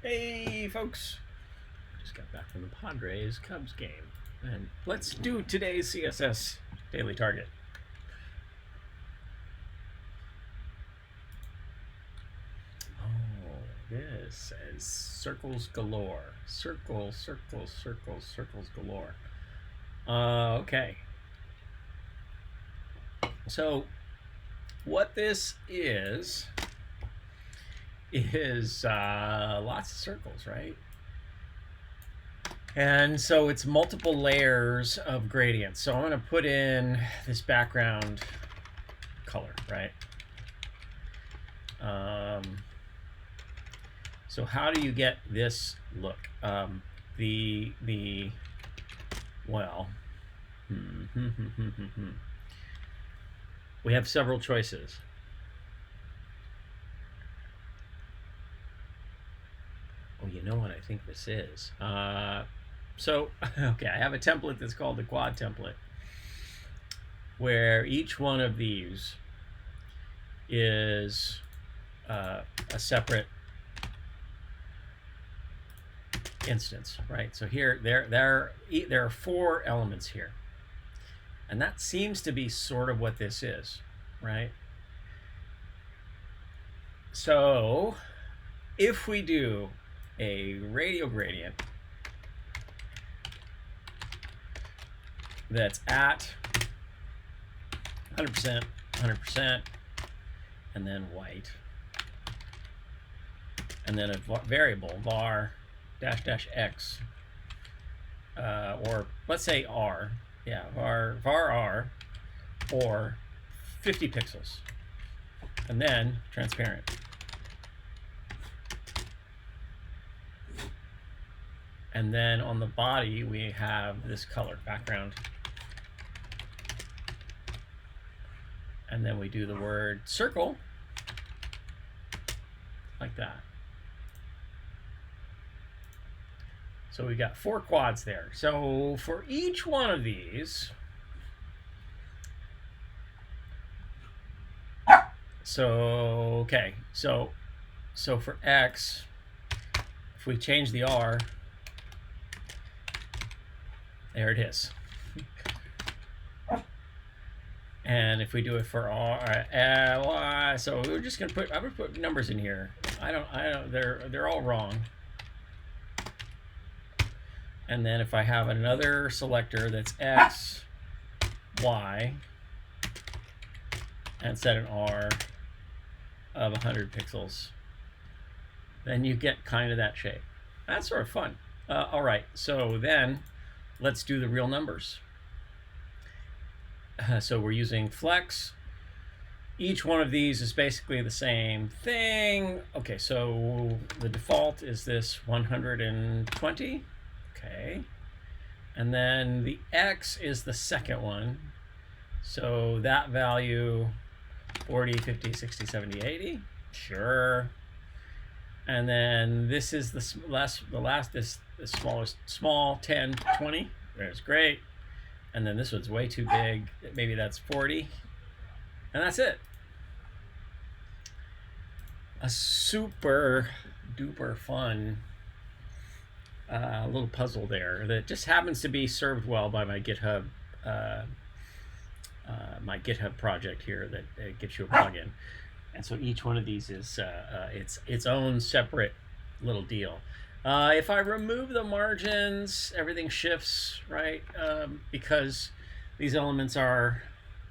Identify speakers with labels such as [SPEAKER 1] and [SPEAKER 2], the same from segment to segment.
[SPEAKER 1] Hey folks, just got back from the Padres Cubs game, and let's do today's CSS Daily Target. Oh, this says circles galore. Circles, circles, circles, circles galore. Okay. So, what this is lots of circles, right? And so it's multiple layers of gradients. So I'm going to put in this background color, right? So how do you get this look? Well, we have several choices. Oh, you know what I think this is? So, okay, I have a template that's called the quad template, where each one of these is a separate instance, right? So here, there are 4 elements here, and that seems to be sort of what this is, right? So, if we do a radial gradient that's at 100%, 100%, and then white, and then a variable var dash dash x, or let's say r, yeah, var r, or 50 pixels, and then transparent. And then on the body, we have this color background. And then we do the word circle, like that. So we got 4 quads there. So for each one of these, so for x, if we change the r, there it is. And if we do it for R, so we're just gonna put, I'm gonna put numbers in here. I don't, they're all wrong. And then if I have another selector that's X, Y, and set an R of 100 pixels, then you get kind of that shape. That's sort of fun. All right, so then let's do the real numbers. So we're using flex. Each one of these is basically the same thing. Okay, so the default is this 120. Okay. And then the X is the second one. So that value, 40, 50, 60, 70, 80. Sure. And then this is the smallest, small, 10, 20. There's great. And then this one's way too big. Maybe that's 40. And that's it. A super duper fun little puzzle there that just happens to be served well by my GitHub project here that gives you a plugin. And so each one of these is its own separate little deal. If I remove the margins, everything shifts, right? Because these elements are,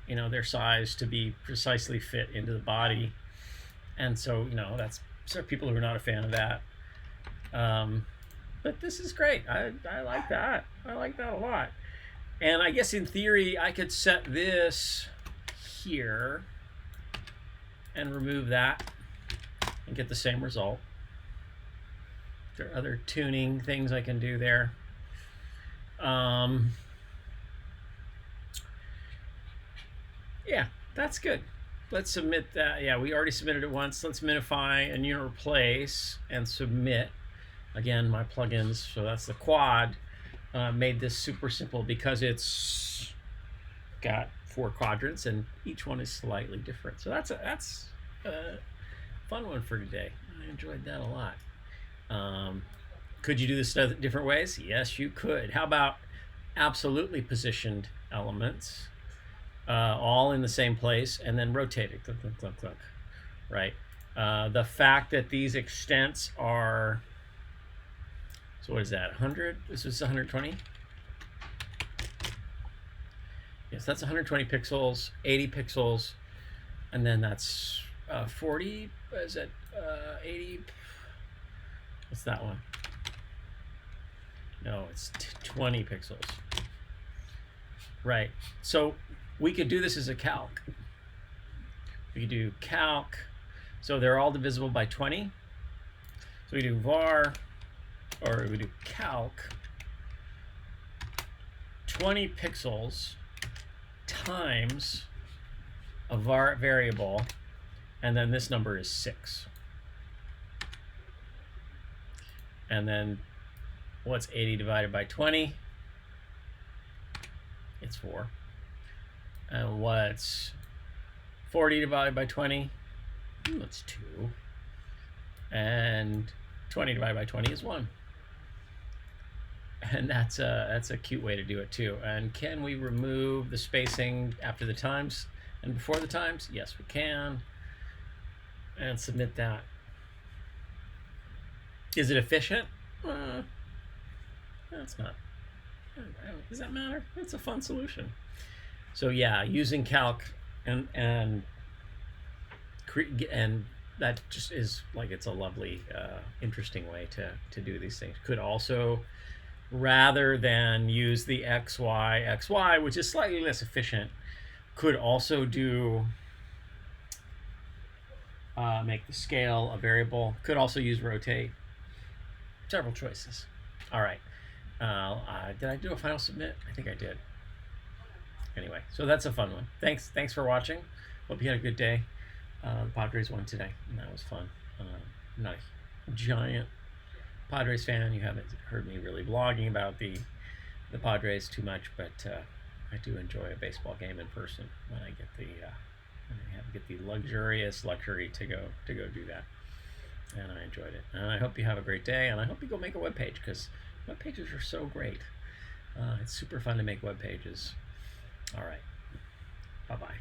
[SPEAKER 1] they're sized to be precisely fit into the body. And so, that's sort of people who are not a fan of that. But this is great. I like that. I like that a lot. And I guess in theory, I could set this here and remove that and get the same result. There are other tuning things I can do there. Yeah, that's good. Let's submit that. Yeah, we already submitted it once. Let's minify and unit replace and submit. Again, my plugins, so that's the quad, made this super simple because it's got 4 quadrants and each one is slightly different. So that's a fun one for today. I enjoyed that a lot. Could you do this different ways? Yes, you could. How about absolutely positioned elements, all in the same place, and then rotated, click, click, click, click, right? The fact that these extents are, so what is that, 100? This is 120? Yes, that's 120 pixels, 80 pixels, and then that's 40, is it 80? What's that one? No, it's 20 pixels. Right, so we could do this as a calc. We could do calc, so they're all divisible by 20. So we do var, or we do calc, 20 pixels times a var variable, and then this number is 6. And then what's 80 divided by 20? It's 4. And what's 40 divided by 20? That's 2. And 20 divided by 20 is 1. And that's a cute way to do it too. And can we remove the spacing after the times and before the times? Yes, we can. And submit that. Is it efficient? It's not. Does that matter? It's a fun solution. So yeah, using calc and that just is like, it's a lovely, interesting way to do these things. Could also, rather than use the XY, which is slightly less efficient, could also do make the scale a variable. Could also use rotate. Several choices. All right. Did I do a final submit? I think I did. Anyway, so that's a fun one. Thanks for watching. Hope you had a good day. The Padres won today, and that was fun. I'm not a giant Padres fan. You haven't heard me really blogging about the Padres too much, but I do enjoy a baseball game in person when I get the luxurious luxury to go do that. And I enjoyed it. And I hope you have a great day, and I hope you go make a web page, because web pages are so great. It's super fun to make web pages. All right. Bye-bye.